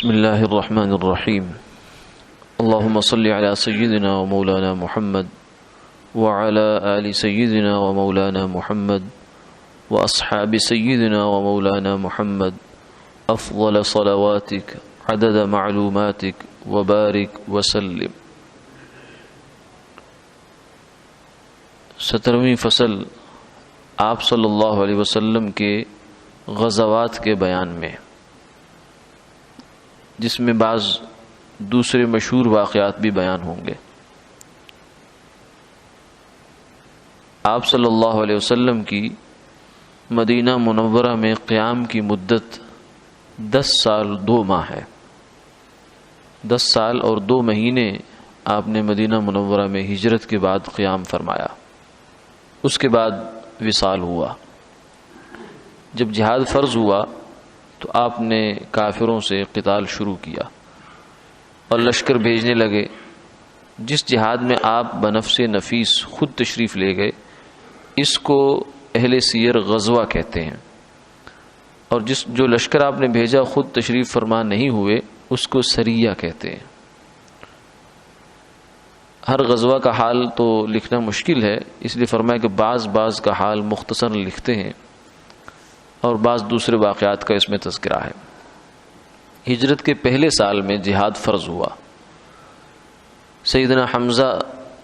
بسم الله الرحمن الرحيم. اللهم صل على سيدنا ومولانا محمد وعلى آل سيدنا ومولانا محمد وأصحاب سيدنا ومولانا محمد أفضل صلواتك عدد معلوماتك وبارك وسلم. 17ویں فصل آپ صلی اللہ علیہ وسلم کے غزوات کے بیان میں، جس میں بعض دوسرے مشہور واقعات بھی بیان ہوں گے۔ آپ صلی اللہ علیہ وسلم کی مدینہ منورہ میں قیام کی مدت 10 سال 2 ماہ ہے۔ 10 سال اور 2 مہینے آپ نے مدینہ منورہ میں ہجرت کے بعد قیام فرمایا۔ اس کے بعد وصال ہوا۔ جب جہاد فرض ہوا تو آپ نے کافروں سے قتال شروع کیا اور لشکر بھیجنے لگے۔ جس جہاد میں آپ بنفس نفیس خود تشریف لے گئے، اس کو اہل سیر غزوہ کہتے ہیں، اور جو لشکر آپ نے بھیجا خود تشریف فرما نہیں ہوئے، اس کو سریہ کہتے ہیں۔ ہر غزوہ کا حال تو لکھنا مشکل ہے، اس لیے فرمایا کہ بعض کا حال مختصر لکھتے ہیں اور بعض دوسرے واقعات کا اس میں تذکرہ ہے۔ ہجرت کے پہلے سال میں جہاد فرض ہوا۔ سیدنا حمزہ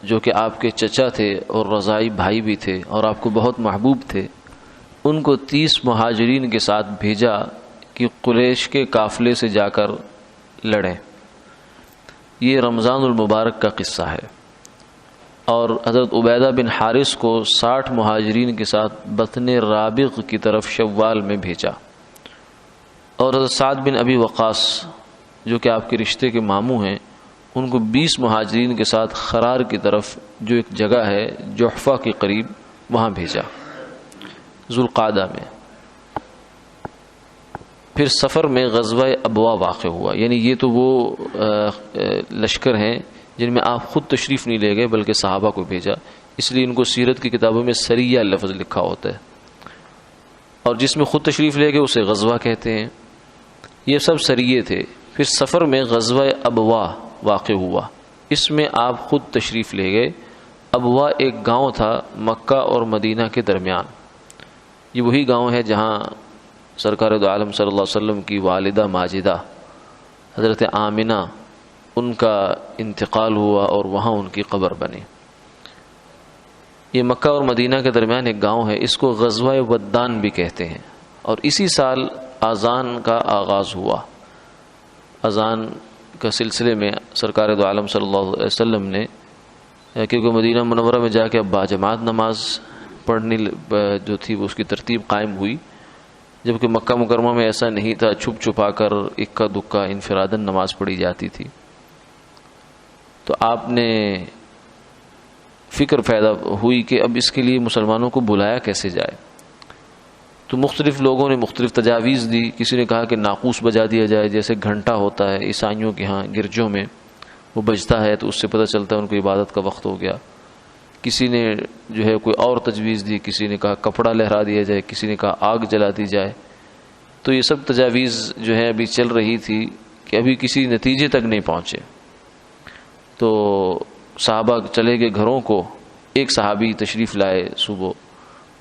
جو کہ آپ کے چچا تھے اور رضاعی بھائی بھی تھے اور آپ کو بہت محبوب تھے، ان کو 30 مہاجرین کے ساتھ بھیجا کہ قریش کے قافلے سے جا کر لڑیں۔ یہ رمضان المبارک کا قصہ ہے، اور حضرت عبیدہ بن حارث کو 60 مہاجرین کے ساتھ بطن رابغ کی طرف شوال میں بھیجا، اور حضرت سعد بن ابی وقاص جو کہ آپ کے رشتے کے ماموں ہیں، ان کو 20 مہاجرین کے ساتھ خرار کی طرف، جو ایک جگہ ہے جحفہ کے قریب، وہاں بھیجا ذوالقعدہ میں۔ پھر سفر میں غزوہ ابوا واقع ہوا، یعنی یہ تو وہ لشکر ہیں جن میں آپ خود تشریف نہیں لے گئے بلکہ صحابہ کو بھیجا، اس لیے ان کو سیرت کی کتابوں میں سریہ لفظ لکھا ہوتا ہے، اور جس میں خود تشریف لے گئے اسے غزوہ کہتے ہیں۔ یہ سب سریے تھے۔ پھر سفر میں غزوہ ابوا واقع ہوا، اس میں آپ خود تشریف لے گئے۔ ابوا ایک گاؤں تھا مکہ اور مدینہ کے درمیان۔ یہ وہی گاؤں ہے جہاں سرکار دو عالم صلی اللہ علیہ وسلم کی والدہ ماجدہ حضرت آمنہ، ان کا انتقال ہوا اور وہاں ان کی قبر بنی۔ یہ مکہ اور مدینہ کے درمیان ایک گاؤں ہے، اس کو غزوہ ودان بھی کہتے ہیں، اور اسی سال اذان کا آغاز ہوا۔ اذان کا سلسلے میں سرکار دو عالم صلی اللہ علیہ وسلم نے، کیونکہ مدینہ منورہ میں جا کے اب باجماعت نماز پڑھنی جو تھی اس کی ترتیب قائم ہوئی، جبکہ مکہ مکرمہ میں ایسا نہیں تھا، چھپ چھپا کر اکا دکا انفراداً نماز پڑھی جاتی تھی۔ تو آپ نے فکر پیدا ہوئی کہ اب اس کے لیے مسلمانوں کو بلایا کیسے جائے، تو مختلف لوگوں نے مختلف تجاویز دی۔ کسی نے کہا کہ ناقوس بجا دیا جائے، جیسے گھنٹا ہوتا ہے عیسائیوں کے ہاں گرجوں میں، وہ بجتا ہے تو اس سے پتہ چلتا ہے ان کو عبادت کا وقت ہو گیا۔ کسی نے جو ہے کوئی اور تجویز دی، کسی نے کہا کپڑا لہرا دیا جائے، کسی نے کہا آگ جلا دی جائے۔ تو یہ سب تجاویز جو ہے ابھی چل رہی تھی کہ ابھی کسی نتیجے تک نہیں پہنچے۔ تو صحابہ چلے گئے گھروں کو۔ ایک صحابی تشریف لائے صبح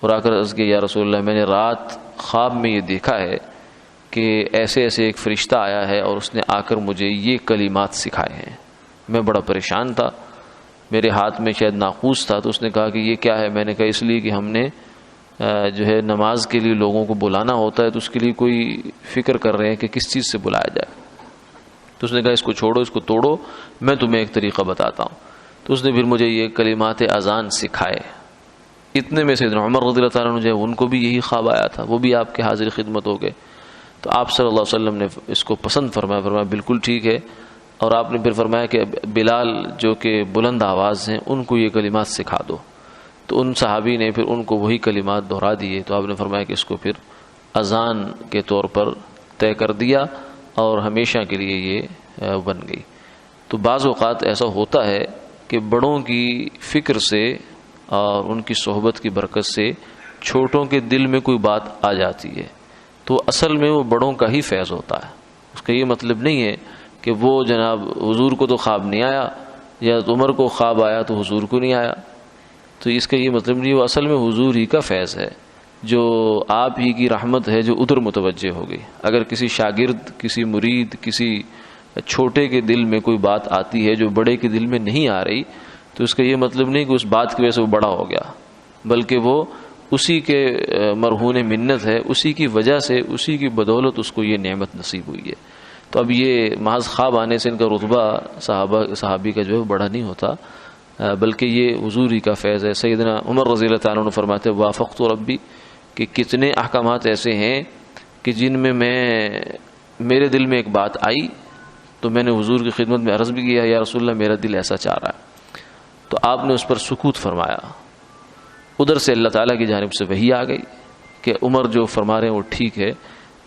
اور آ کر عرض کیا، یا رسول اللہ، میں نے رات خواب میں یہ دیکھا ہے کہ ایسے ایک فرشتہ آیا ہے اور اس نے آ کر مجھے یہ کلمات سکھائے ہیں۔ میں بڑا پریشان تھا، میرے ہاتھ میں شاید ناقوس تھا، تو اس نے کہا کہ یہ کیا ہے؟ میں نے کہا اس لیے کہ ہم نے جو ہے نماز کے لیے لوگوں کو بلانا ہوتا ہے، تو اس کے لیے کوئی فکر کر رہے ہیں کہ کس چیز سے بلایا جائے۔ تو اس نے کہا اس کو چھوڑو، اس کو توڑو، میں تمہیں ایک طریقہ بتاتا ہوں۔ تو اس نے پھر مجھے یہ کلمات اذان سکھائے۔ اتنے میں سیدنا عمر رضی اللہ تعالیٰ عنہ جو ہے ان کو بھی یہی خواب آیا تھا، وہ بھی آپ کے حاضر خدمت ہو گئے۔ تو آپ صلی اللہ علیہ وسلم نے اس کو پسند فرمایا بالکل ٹھیک ہے، اور آپ نے پھر فرمایا کہ بلال جو کہ بلند آواز ہیں ان کو یہ کلمات سکھا دو۔ تو ان صحابی نے پھر ان کو وہی کلمات دہرا دیے۔ تو آپ نے فرمایا کہ اس کو پھر اذان کے طور پر طے کر دیا اور ہمیشہ کے لیے یہ بن گئی۔ تو بعض اوقات ایسا ہوتا ہے کہ بڑوں کی فکر سے اور ان کی صحبت کی برکت سے چھوٹوں کے دل میں کوئی بات آ جاتی ہے، تو اصل میں وہ بڑوں کا ہی فیض ہوتا ہے، اس کا یہ مطلب نہیں ہے کہ وہ جناب حضور کو تو خواب نہیں آیا یا عمر کو خواب آیا تو حضور کو نہیں آیا، تو اس کا یہ مطلب نہیں، وہ اصل میں حضور ہی کا فیض ہے، جو آپ ہی کی رحمت ہے جو ادھر متوجہ ہو گئی۔ اگر کسی شاگرد، کسی مرید، کسی چھوٹے کے دل میں کوئی بات آتی ہے جو بڑے کے دل میں نہیں آ رہی، تو اس کا یہ مطلب نہیں کہ اس بات کی وجہ سے وہ بڑا ہو گیا، بلکہ وہ اسی کے مرہون منت ہے، اسی کی وجہ سے، اسی کی بدولت اس کو یہ نعمت نصیب ہوئی ہے۔ تو اب یہ محض خواب آنے سے ان کا رتبہ صحابی کا جو ہے بڑا نہیں ہوتا، بلکہ یہ حضور ہی کا فیض ہے۔ سیدنا عمر رضی اللہ تعالیٰ عنہ فرماتے ہیں وافقت ربی، کہ کتنے احکامات ایسے ہیں کہ جن میں میرے دل میں ایک بات آئی تو میں نے حضور کی خدمت میں عرض بھی کیا یا رسول اللہ میرا دل ایسا چاہ رہا ہے، تو آپ نے اس پر سکوت فرمایا۔ ادھر سے اللہ تعالیٰ کی جانب سے وحی آ گئی کہ عمر جو فرما رہے ہیں وہ ٹھیک ہے۔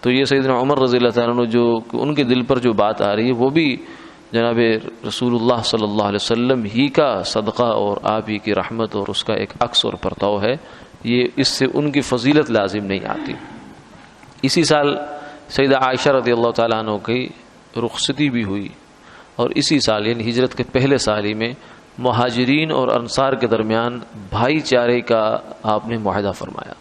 تو یہ سیدنا عمر رضی اللہ تعالیٰ عنہ جو ان کے دل پر جو بات آ رہی ہے وہ بھی جناب رسول اللہ صلی اللہ علیہ وسلم ہی کا صدقہ اور آپ ہی کی رحمت اور اس کا ایک عکس اور پرتاؤ ہے، یہ اس سے ان کی فضیلت لازم نہیں آتی۔ اسی سال سیدہ عائشہ رضی اللہ تعالیٰ عنہ کی رخصتی بھی ہوئی، اور اسی سال یعنی ہجرت کے پہلے سال ہی میں مہاجرین اور انصار کے درمیان بھائی چارے کا آپ نے معاہدہ فرمایا،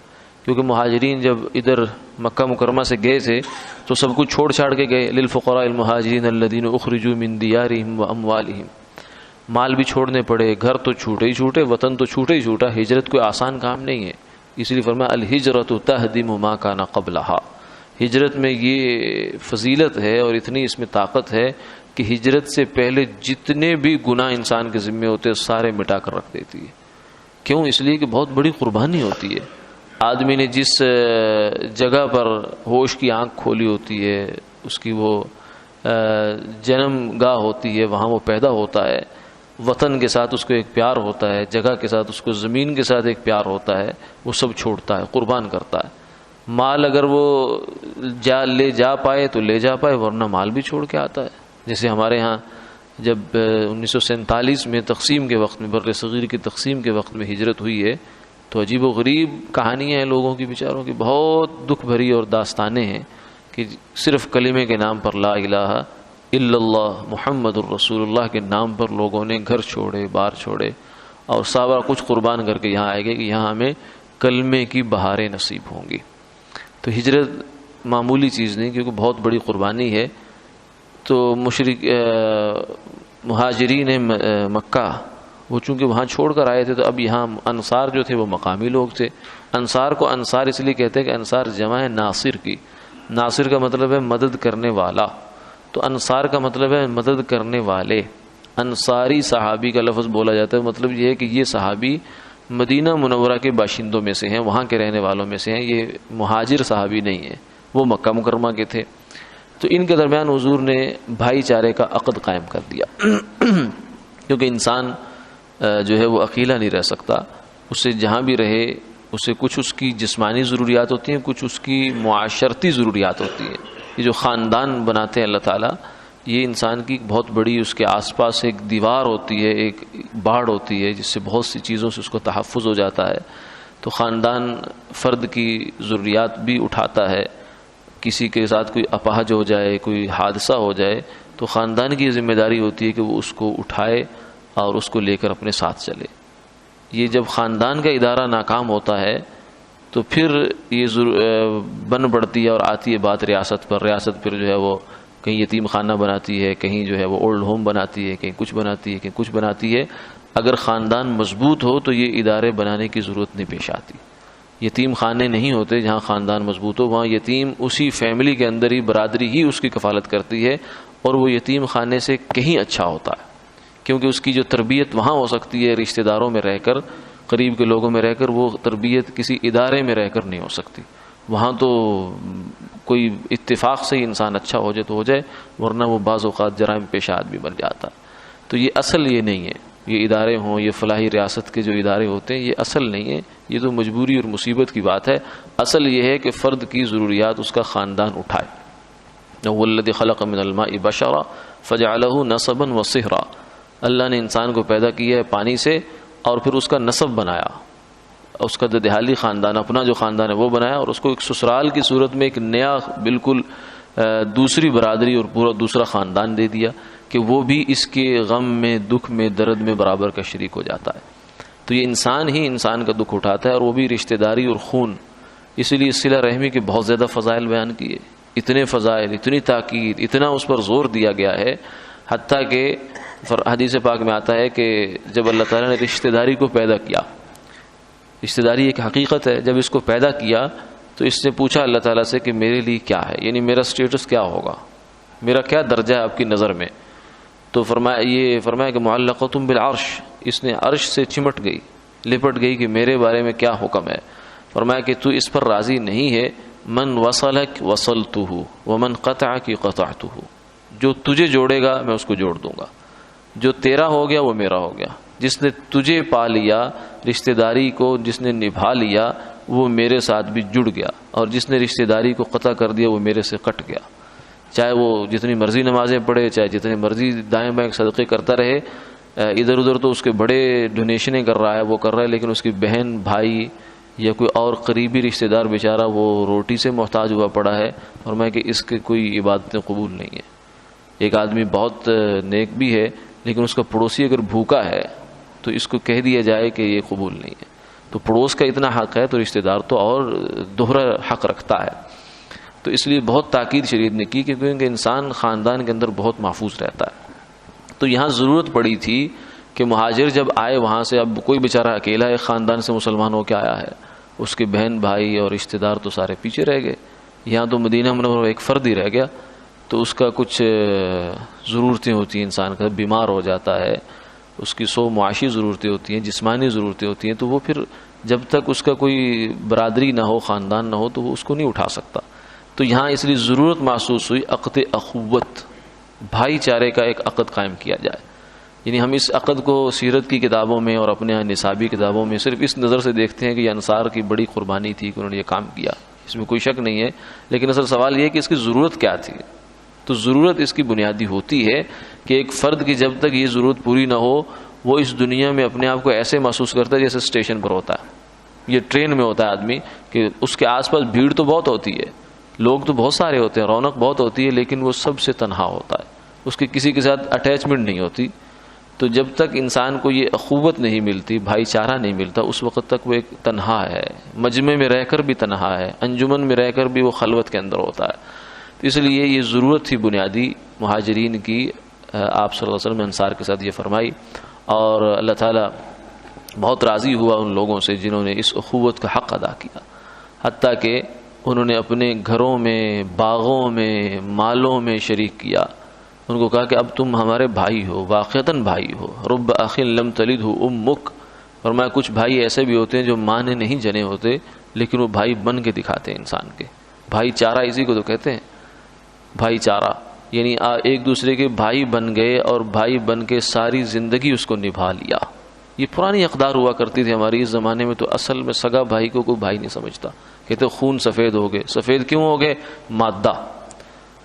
کیونکہ مہاجرین جب ادھر مکہ مکرمہ سے گئے تھے تو سب کچھ چھوڑ چھاڑ کے گئے، للفقراء المہاجرین الذین اخرجوا من دیارہم واموالہم، مال بھی چھوڑنے پڑے، گھر تو چھوٹے ہی چھوٹے، وطن تو چھوٹے ہی چھوٹا، ہجرت کوئی آسان کام نہیں ہے، اس لیے فرمایا الہجرۃ تہدم ما کان قبلہا، ہجرت میں یہ فضیلت ہے اور اتنی اس میں طاقت ہے کہ ہجرت سے پہلے جتنے بھی گناہ انسان کے ذمے ہوتے ہیں سارے مٹا کر رکھ دیتی ہے۔ کیوں؟ اس لیے کہ بہت بڑی قربانی ہوتی ہے۔ آدمی نے جس جگہ پر ہوش کی آنکھ کھولی ہوتی ہے، اس کی وہ جنم گاہ ہوتی ہے، وہاں وہ پیدا ہوتا ہے، وطن کے ساتھ اس کو ایک پیار ہوتا ہے، جگہ کے ساتھ اس کو زمین کے ساتھ ایک پیار ہوتا ہے، وہ سب چھوڑتا ہے، قربان کرتا ہے۔ مال اگر وہ لے جا پائے تو لے جا پائے، ورنہ مال بھی چھوڑ کے آتا ہے۔ جیسے ہمارے ہاں جب 1947 میں تقسیم کے وقت میں، بر صغیر کی تقسیم کے وقت میں ہجرت ہوئی ہے، تو عجیب و غریب کہانیاں ہیں لوگوں کی، بیچاروں کی بہت دکھ بھری اور داستانیں ہیں کہ صرف کلمے کے نام پر، لا الہ الا اللہ محمد الرسول اللہ کے نام پر لوگوں نے گھر چھوڑے، بار چھوڑے، اور سارا کچھ قربان کر کے یہاں آئے گئے کہ یہاں ہمیں کلمے کی بہاریں نصیب ہوں گی۔ تو ہجرت معمولی چیز نہیں، کیونکہ بہت بڑی قربانی ہے۔ تو مہاجرین مکہ وہ چونکہ وہاں چھوڑ کر آئے تھے، تو اب یہاں انصار جو تھے وہ مقامی لوگ تھے۔ انصار کو انصار اس لیے کہتے ہیں کہ انصار جمع ہے ناصر کی، ناصر کا مطلب ہے مدد کرنے والا، تو انصار کا مطلب ہے مدد کرنے والے۔ انصاری صحابی کا لفظ بولا جاتا ہے، مطلب یہ ہے کہ یہ صحابی مدینہ منورہ کے باشندوں میں سے ہیں، وہاں کے رہنے والوں میں سے ہیں، یہ مہاجر صحابی نہیں ہیں، وہ مکہ مکرمہ کے تھے۔ تو ان کے درمیان حضور نے بھائی چارے کا عقد قائم کر دیا، کیونکہ انسان جو ہے وہ اکیلا نہیں رہ سکتا، اس سے جہاں بھی رہے اسے کچھ اس کی جسمانی ضروریات ہوتی ہیں، کچھ اس کی معاشرتی ضروریات ہوتی ہیں۔ یہ جو خاندان بناتے ہیں اللہ تعالیٰ، یہ انسان کی بہت بڑی اس کے آس پاس ایک دیوار ہوتی ہے، ایک باڑ ہوتی ہے، جس سے بہت سی چیزوں سے اس کو تحفظ ہو جاتا ہے۔ تو خاندان فرد کی ضروریات بھی اٹھاتا ہے، کسی کے ساتھ کوئی اپاہج ہو جائے، کوئی حادثہ ہو جائے، تو خاندان کی ذمہ داری ہوتی ہے کہ وہ اس کو اٹھائے اور اس کو لے کر اپنے ساتھ چلے۔ یہ جب خاندان کا ادارہ ناکام ہوتا ہے تو پھر یہ بن پڑتی ہے اور آتی ہے بات ریاست پر۔ ریاست پھر جو ہے وہ کہیں یتیم خانہ بناتی ہے، کہیں جو ہے وہ اولڈ ہوم بناتی ہے، کہیں کچھ بناتی ہے، کہیں کچھ بناتی ہے۔ اگر خاندان مضبوط ہو تو یہ ادارے بنانے کی ضرورت نہیں پیش آتی۔ یتیم خانے نہیں ہوتے جہاں خاندان مضبوط ہو، وہاں یتیم اسی فیملی کے اندر ہی، برادری ہی اس کی کفالت کرتی ہے، اور وہ یتیم خانے سے کہیں اچھا ہوتا ہے، کیونکہ اس کی جو تربیت وہاں ہو سکتی ہے رشتہ داروں میں رہ کر، قریب کے لوگوں میں رہ کر، وہ تربیت کسی ادارے میں رہ کر نہیں ہو سکتی۔ وہاں تو کوئی اتفاق سے ہی انسان اچھا ہو جائے تو ہو جائے، ورنہ وہ بعض اوقات جرائم پیشہ آدمی بن جاتا۔ تو یہ اصل یہ نہیں ہے، یہ ادارے ہوں، یہ فلاحی ریاست کے جو ادارے ہوتے ہیں، یہ اصل نہیں ہے، یہ تو مجبوری اور مصیبت کی بات ہے۔ اصل یہ ہے کہ فرد کی ضروریات اس کا خاندان اٹھائے۔ وَالَّذِي خَلَقَ مِنَ الْمَاءِ بَشَرًا فَجَعَلَهُ نَسَبًا وَصِهْرًا، اللہ نے انسان کو پیدا کیا ہے پانی سے اور پھر اس کا نسب بنایا، اس کا ددہالی خاندان، اپنا جو خاندان ہے وہ بنایا، اور اس کو ایک سسرال کی صورت میں ایک نیا بالکل دوسری برادری اور پورا دوسرا خاندان دے دیا کہ وہ بھی اس کے غم میں، دکھ میں، درد میں برابر کا شریک ہو جاتا ہے۔ تو یہ انسان ہی انسان کا دکھ اٹھاتا ہے، اور وہ بھی رشتہ داری اور خون۔ اسی لیے صلہ رحمی کے بہت زیادہ فضائل بیان کیے، اتنے فضائل، اتنی تاکید، اتنا اس پر زور دیا گیا ہے، حتیٰ کہ حدیث پاک میں آتا ہے کہ جب اللہ تعالیٰ نے رشتہ داری کو پیدا کیا، رشتہ داری ایک حقیقت ہے، جب اس کو پیدا کیا تو اس نے پوچھا اللہ تعالیٰ سے کہ میرے لیے کیا ہے، یعنی میرا سٹیٹس کیا ہوگا، میرا کیا درجہ ہے آپ کی نظر میں؟ تو فرمایا کہ معلقۃ بالعرش، اس نے عرش سے چمٹ گئی، لپٹ گئی کہ میرے بارے میں کیا حکم ہے۔ فرمایا کہ تو اس پر راضی نہیں ہے، من وصلک وصلتہ ومن قطعک قطعتہ، جو تجھے جوڑے گا میں اس کو جوڑ دوں گا، جو تیرا ہو گیا وہ میرا ہو گیا، جس نے تجھے پا لیا، رشتہ داری کو جس نے نبھا لیا وہ میرے ساتھ بھی جڑ گیا، اور جس نے رشتہ داری کو قطع کر دیا وہ میرے سے کٹ گیا، چاہے وہ جتنی مرضی نمازیں پڑھے، چاہے جتنی مرضی دائیں بائیں صدقے کرتا رہے، ادھر ادھر تو اس کے بڑے ڈونیشنیں کر رہا ہے، وہ کر رہا ہے، لیکن اس کی بہن، بھائی یا کوئی اور قریبی رشتہ دار بیچارہ وہ روٹی سے محتاج ہوا پڑا ہے، اور میں کہ اس کے کوئی عبادتیں قبول نہیں ہے۔ ایک آدمی بہت نیک بھی ہے لیکن اس کا پڑوسی اگر بھوکا ہے تو اس کو کہہ دیا جائے کہ یہ قبول نہیں ہے، تو پڑوس کا اتنا حق ہے تو رشتہ دار تو اور دوہرا حق رکھتا ہے۔ تو اس لیے بہت تاکید شریعت نے کی کہ کیونکہ انسان خاندان کے اندر بہت محفوظ رہتا ہے۔ تو یہاں ضرورت پڑی تھی کہ مہاجر جب آئے وہاں سے، اب کوئی بیچارہ اکیلا ایک خاندان سے مسلمان ہو کے آیا ہے، اس کے بہن بھائی اور رشتہ دار تو سارے پیچھے رہ گئے، یہاں تو مدینہ منورہ ایک فرد ہی رہ گیا، تو اس کا کچھ ضرورتیں ہوتی ہیں، انسان کا بیمار ہو جاتا ہے، اس کی معاشی ضرورتیں ہوتی ہیں، جسمانی ضرورتیں ہوتی ہیں، تو وہ پھر جب تک اس کا کوئی برادری نہ ہو، خاندان نہ ہو، تو وہ اس کو نہیں اٹھا سکتا۔ تو یہاں اس لیے ضرورت محسوس ہوئی عقد اخوت، بھائی چارے کا ایک عقد قائم کیا جائے۔ یعنی ہم اس عقد کو سیرت کی کتابوں میں اور اپنے نصابی کتابوں میں صرف اس نظر سے دیکھتے ہیں کہ یہ انصار کی بڑی قربانی تھی کہ انہوں نے یہ کام کیا، اس میں کوئی شک نہیں ہے، لیکن اصل سوال یہ ہے کہ اس کی ضرورت کیا تھی۔ تو ضرورت اس کی بنیادی ہوتی ہے کہ ایک فرد کی جب تک یہ ضرورت پوری نہ ہو وہ اس دنیا میں اپنے آپ کو ایسے محسوس کرتا ہے جیسے اسٹیشن پر ہوتا ہے، یہ ٹرین میں ہوتا ہے آدمی، کہ اس کے آس پاس بھیڑ تو بہت ہوتی ہے، لوگ تو بہت سارے ہوتے ہیں، رونق بہت ہوتی ہے، لیکن وہ سب سے تنہا ہوتا ہے، اس کی کسی کے ساتھ اٹیچمنٹ نہیں ہوتی۔ تو جب تک انسان کو یہ اخوت نہیں ملتی، بھائی چارہ نہیں ملتا، اس وقت تک وہ ایک تنہا ہے، مجمع میں رہ کر بھی تنہا ہے، انجمن میں رہ کر بھی وہ خلوت کے اندر ہوتا ہے۔ تو اس لیے یہ ضرورت تھی بنیادی مہاجرین کی، آپ صلی اللہ علیہ وسلم نے انصار کے ساتھ یہ فرمائی، اور اللہ تعالیٰ بہت راضی ہوا ان لوگوں سے جنہوں نے اس اخوت کا حق ادا کیا، حتیٰ کہ انہوں نے اپنے گھروں میں، باغوں میں، مالوں میں شریک کیا، ان کو کہا کہ اب تم ہمارے بھائی ہو، واقعتاً بھائی ہو، رب اخ لم تلدہ امک، فرمایا کچھ بھائی ایسے بھی ہوتے ہیں جو ماں نے نہیں جنے ہوتے لیکن وہ بھائی بن کے دکھاتے ہیں انسان کے، بھائی چارہ اسی کو تو کہتے ہیں، بھائی چارہ، یعنی ایک دوسرے کے بھائی بن گئے اور بھائی بن کے ساری زندگی اس کو نبھا لیا۔ یہ پرانی اقدار ہوا کرتی تھی ہماری اس زمانے میں، تو اصل میں سگا بھائی کو کوئی بھائی نہیں سمجھتا، کہتے خون سفید ہو گئے۔ سفید کیوں ہو گئے؟ مادہ،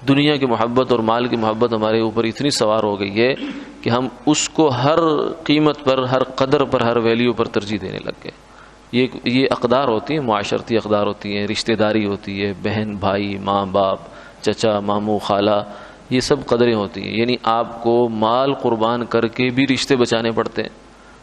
دنیا کی محبت اور مال کی محبت ہمارے اوپر اتنی سوار ہو گئی ہے کہ ہم اس کو ہر قیمت پر، ہر قدر پر، ہر ویلیو پر ترجیح دینے لگ گئے۔ یہ اقدار ہوتی ہیں، معاشرتی اقدار ہوتی ہیں، رشتہ داری ہوتی ہے، بہن بھائی، ماں باپ، چچا ماموں خالہ، یہ سب قدریں ہوتی ہیں۔ یعنی آپ کو مال قربان کر کے بھی رشتے بچانے پڑتے ہیں،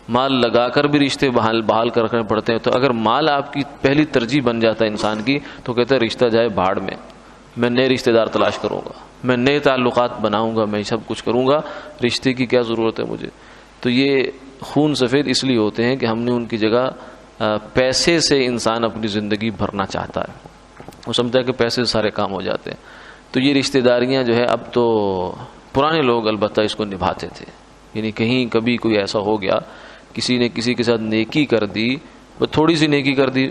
مال لگا کر بھی رشتے بحال کر رکھنے پڑتے ہیں۔ تو اگر مال آپ کی پہلی ترجیح بن جاتا ہے انسان کی، تو کہتے ہیں رشتہ جائے بھاڑ میں نئے رشتہ دار تلاش کروں گا، میں نئے تعلقات بناؤں گا، میں سب کچھ کروں گا، رشتے کی کیا ضرورت ہے مجھے۔ تو یہ خون سفید اس لیے ہوتے ہیں کہ ہم نے ان کی جگہ پیسے سے انسان اپنی زندگی بھرنا چاہتا ہے، وہ سمجھتا ہے کہ پیسے سے سارے کام ہو جاتے ہیں۔ تو یہ رشتہ داریاں جو ہے، اب تو پرانے لوگ البتہ اس کو نبھاتے تھے، یعنی کہیں کبھی کوئی ایسا ہو گیا کسی نے کسی کے ساتھ نیکی کر دی، وہ تھوڑی سی نیکی کر دی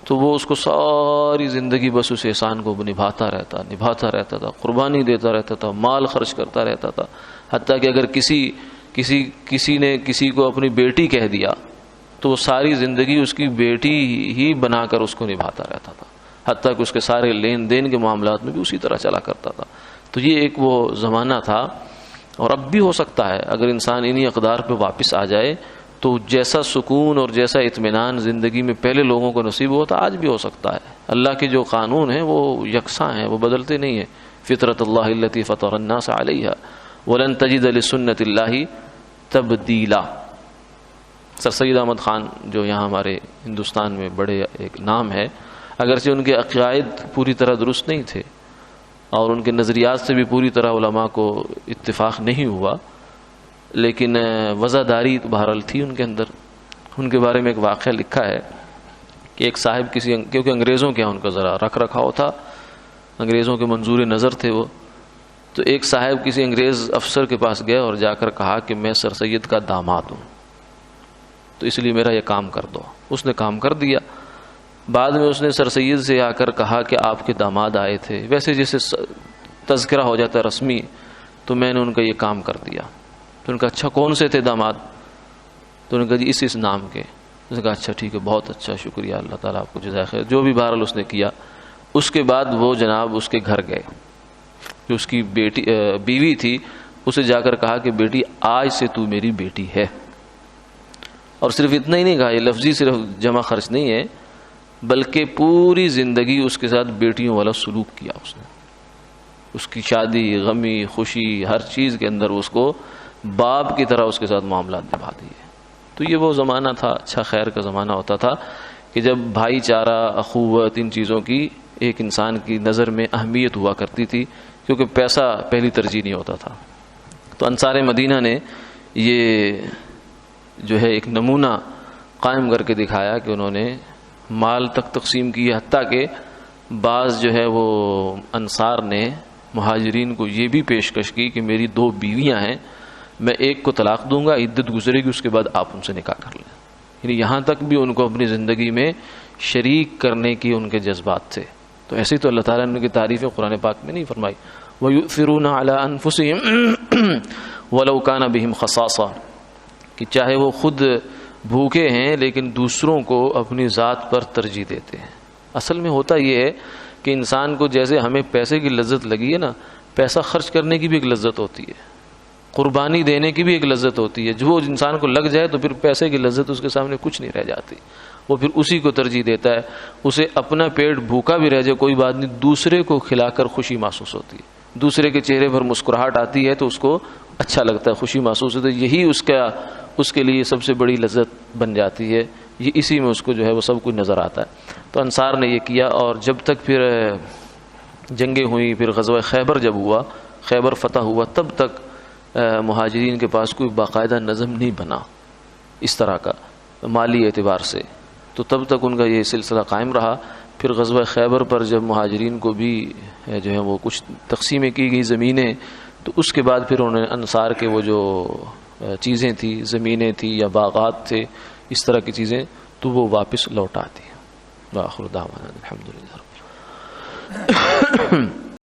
تو وہ اس کو ساری زندگی بس اس احسان کو نبھاتا رہتا تھا، قربانی دیتا رہتا تھا، مال خرچ کرتا رہتا تھا، حتیٰ کہ اگر کسی نے کسی کو اپنی بیٹی کہہ دیا تو وہ ساری زندگی اس کی بیٹی ہی بنا کر اس کو نبھاتا رہتا تھا، حتیٰ کہ اس کے سارے لین دین کے معاملات میں بھی اسی طرح چلا کرتا تھا۔ تو یہ ایک وہ زمانہ تھا، اور اب بھی ہو سکتا ہے اگر انسان انہی اقدار پہ واپس آ جائے تو جیسا سکون اور جیسا اطمینان زندگی میں پہلے لوگوں کو نصیب ہوتا آج بھی ہو سکتا ہے۔ اللہ کے جو قانون ہیں وہ یکساں ہیں، وہ بدلتے نہیں ہیں، فطرت اللہ التی فطر الناس علیہا ولن تجد لسنت اللہ تبدیلا۔ سر سید احمد خان جو یہاں ہمارے ہندوستان میں بڑے ایک نام ہے، اگرچہ ان کے عقائد پوری طرح درست نہیں تھے اور ان کے نظریات سے بھی پوری طرح علماء کو اتفاق نہیں ہوا، لیکن وزاداری بہرحال تھی ان کے اندر۔ ان کے بارے میں ایک واقعہ لکھا ہے کہ ایک صاحب کیونکہ انگریزوں کے ان کا ذرا رکھ رکھاؤ تھا، انگریزوں کے منظور نظر تھے وہ، تو ایک صاحب کسی انگریز افسر کے پاس گئے اور جا کر کہا کہ میں سر سید کا داماد ہوں، تو اس لیے میرا یہ کام کر دو۔ اس نے کام کر دیا۔ بعد میں اس نے سر سید سے آ کر کہا کہ آپ کے داماد آئے تھے، ویسے جیسے تذکرہ ہو جاتا ہے رسمی، تو میں نے ان کا یہ کام کر دیا۔ تو ان کا اچھا کون سے تھے داماد؟ تو انہوں نے کہا جی اس نام کے۔ اس نے کہا اچھا ٹھیک ہے، بہت اچھا، شکریہ، اللہ تعالیٰ آپ کو جزائے خیر، جو بھی بہرحال اس نے کیا۔ اس کے بعد وہ جناب اس کے گھر گئے، جو اس کی بیوی تھی، اسے جا کر کہا کہ بیٹی آج سے تو میری بیٹی ہے۔ اور صرف اتنا ہی نہیں کہا، یہ لفظی صرف جمع خرچ نہیں ہے، بلکہ پوری زندگی اس کے ساتھ بیٹیوں والا سلوک کیا اس نے۔ اس کی شادی، غمی، خوشی، ہر چیز کے اندر اس کو باپ کی طرح اس کے ساتھ معاملات نبھا دیے۔ تو یہ وہ زمانہ تھا، اچھا خیر کا زمانہ ہوتا تھا کہ جب بھائی چارہ، اخوت، ان چیزوں کی ایک انسان کی نظر میں اہمیت ہوا کرتی تھی، کیونکہ پیسہ پہلی ترجیح نہیں ہوتا تھا۔ تو انصار مدینہ نے یہ جو ہے ایک نمونہ قائم کر کے دکھایا کہ انہوں نے مال تک تقسیم کی، حتیٰ کہ بعض جو ہے وہ انصار نے مہاجرین کو یہ بھی پیشکش کی کہ میری 2 بیویاں ہیں، میں ایک کو طلاق دوں گا، عدت گزرے گی، اس کے بعد آپ ان سے نکاح کر لیں۔ یعنی یہاں تک بھی ان کو اپنی زندگی میں شریک کرنے کی ان کے جذبات تھے۔ تو ایسے تو اللہ تعالیٰ نے ان کی تعریفیں قرآن پاک میں نہیں فرمائی، وَيُؤْثِرُونَ عَلَىٰ أَنفُسِهِمْ وَلَوْ كَانَ بِهِمْ خَصَاصَةٌ، کہ چاہے وہ خود بھوکے ہیں لیکن دوسروں کو اپنی ذات پر ترجیح دیتے ہیں۔ اصل میں ہوتا یہ ہے کہ انسان کو جیسے ہمیں پیسے کی لذت لگی ہے نا، پیسہ خرچ کرنے کی بھی ایک لذت ہوتی ہے، قربانی دینے کی بھی ایک لذت ہوتی ہے۔ جو انسان کو لگ جائے تو پھر پیسے کی لذت اس کے سامنے کچھ نہیں رہ جاتی، وہ پھر اسی کو ترجیح دیتا ہے۔ اسے اپنا پیٹ بھوکا بھی رہ جائے کوئی بات نہیں، دوسرے کو کھلا کر خوشی محسوس ہوتی ہے، دوسرے کے چہرے پر مسکراہٹ آتی ہے تو اس کو اچھا لگتا ہے، خوشی محسوس ہوتی ہے، یہی اس کے لیے سب سے بڑی لذت بن جاتی ہے، یہ اسی میں اس کو جو ہے وہ سب کچھ نظر آتا ہے۔ تو انصار نے یہ کیا، اور جب تک پھر جنگیں ہوئیں، پھر غزوہ خیبر جب ہوا، خیبر فتح ہوا، تب تک مہاجرین کے پاس کوئی باقاعدہ نظم نہیں بنا اس طرح کا مالی اعتبار سے، تو تب تک ان کا یہ سلسلہ قائم رہا۔ پھر غزوہ خیبر پر جب مہاجرین کو بھی جو ہے وہ کچھ تقسیمیں کی گئی زمینیں، تو اس کے بعد پھر انہوں نے انصار کے وہ جو چیزیں تھیں، زمینیں تھیں یا باغات تھے، اس طرح کی چیزیں، تو وہ واپس لوٹا دی۔ وآخر دعوانا الحمدللہ رب العالمین۔